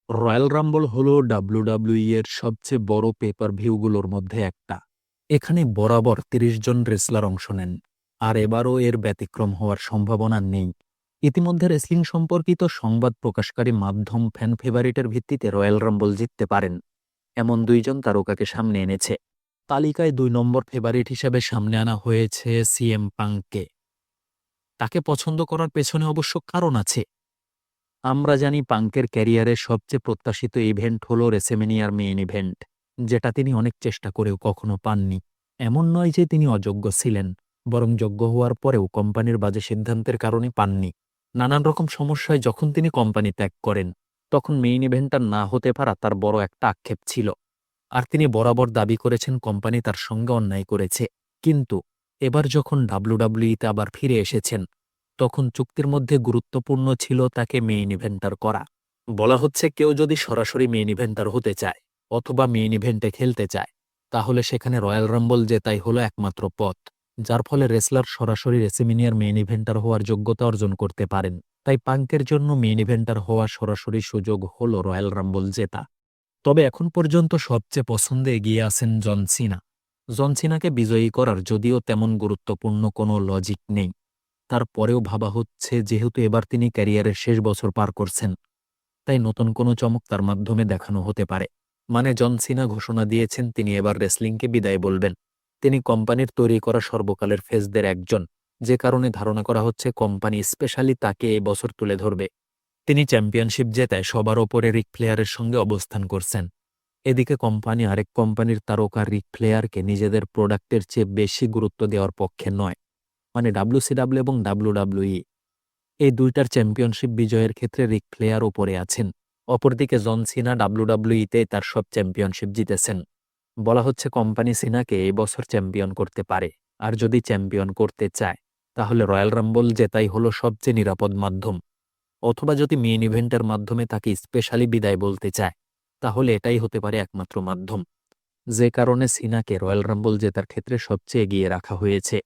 Royal Rumble হল WWE এর সবচেয়ে বড় পেপার ভিউগুলোর মধ্যে একটা। এখানে বরাবর ৩০ জন রেসলার অংশ নেন, আর এবারও এর ব্যতিক্রম হওয়ার সম্ভাবনা নেই। ইতিমধ্যে রেসলিং সম্পর্কিত সংবাদ প্রকাশকারী মাধ্যম ফ্যান ফেভারিটের ভিত্তিতে রয়্যাল রাম্বল জিততে পারেন এমন ২ জন তারকাকে সামনে এনেছে। তালিকায় ২ নম্বর ফেভারিট হিসেবে সামনে আনা হয়েছে সিএম পাংকে। তাকে পছন্দ করার পেছনে অবশ্য কারণ আছে। আমরা জানি পাঙ্কের ক্যারিয়ারের সবচেয়ে প্রত্যাশিত ইভেন্ট হল রেসেমেনিয়ার মেইন ইভেন্ট, যেটা তিনি অনেক চেষ্টা করেও কখনো পাননি। এমন নয় যে তিনি অযোগ্য ছিলেন, বরং যোগ্য হওয়ার পরেও কোম্পানির বাজে সিদ্ধান্তের কারণে পাননি। নানান রকম সমস্যায় যখন তিনি কোম্পানি ত্যাগ করেন, তখন মেইন ইভেন্টটা না হতে পারা তার বড় একটা আক্ষেপ ছিল। আর তিনি বরাবর দাবি করেছেন কোম্পানি তার সঙ্গে অন্যায় করেছে। কিন্তু এবার যখন ডাব্লিউডাব্লিউইতে আবার ফিরে এসেছেন, তখন চুক্তির মধ্যে গুরুত্বপূর্ণ ছিল তাকে মেইন ইভেন্টার করা। বলা হচ্ছে কেউ যদি সরাসরি মেইন ইভেন্টার হতে চায় অথবা মেইন ইভেন্টে খেলতে চায়, তাহলে সেখানে রয়্যাল রাম্বল জেতাই হলো একমাত্র পথ, যার ফলে রেসলার সরাসরি রেসেমিনিয়ার মেইন ইভেন্টার হওয়ার যোগ্যতা অর্জন করতে পারেন। তাই পাঙ্কের জন্য মেইন ইভেন্টার হওয়া সরাসরি সুযোগ হল রয়্যাল রাম্বল জেতা। তবে এখন পর্যন্ত সবচেয়ে পছন্দে এগিয়ে আছেন জন সিনা। জন সিনাকে বিজয়ী করার যদিও তেমন গুরুত্বপূর্ণ কোনো লজিক নেই, তারপরেও ভাবা হচ্ছে যেহেতু এবার তিনি ক্যারিয়ারের শেষ বছর পার করছেন, তাই নতুন কোনো চমক তার মাধ্যমে দেখানো হতে পারে। মানে জন সিনা ঘোষণা দিয়েছেন তিনি এবার রেসলিংকে বিদায় বলবেন। তিনি কোম্পানির তৈরি করা সর্বকালের ফেসদের একজন, যে কারণে ধারণা করা হচ্ছে কোম্পানি স্পেশালি তাকে এ বছর তুলে ধরবে। তিনি চ্যাম্পিয়নশিপ জেতায় সবার ওপরে রিক ফ্লেয়ারের সঙ্গে অবস্থান করছেন। এদিকে কোম্পানি আরেক কোম্পানির তারকা রিক ফ্লেয়ারকে নিজেদের প্রোডাক্টের চেয়ে বেশি গুরুত্ব দেওয়ার পক্ষে নয়। মানে ডাব্লিউসিডাব্লিউ এবং ডাব্লিউডাব্লিউই এই দুইটার চ্যাম্পিয়নশিপ বিজয়ের ক্ষেত্রে রিক ফ্লেয়ার ওপরে আছেন। অপরদিকে জন সিনা ডাব্লিউডাব্লিউইতে তার সব চ্যাম্পিয়নশিপ জিতেছেন। বলা হচ্ছে কোম্পানি সিনাকে এই বছর চ্যাম্পিয়ন করতে পারে, আর যদি চ্যাম্পিয়ন করতে চায় তাহলে রয়্যাল রাম্বল জেতাই হলো সবচেয়ে নিরাপদ মাধ্যম। অথবা যদি মেইন ইভেন্টের মাধ্যমে তাকে স্পেশালি বিদায় বলতে চায়, তাহলে এটাই হতে পারে একমাত্র মাধ্যম, যে কারণে সিনাকে রয়্যাল রাম্বল জেতার ক্ষেত্রে সবচেয়ে এগিয়ে রাখা হয়েছে।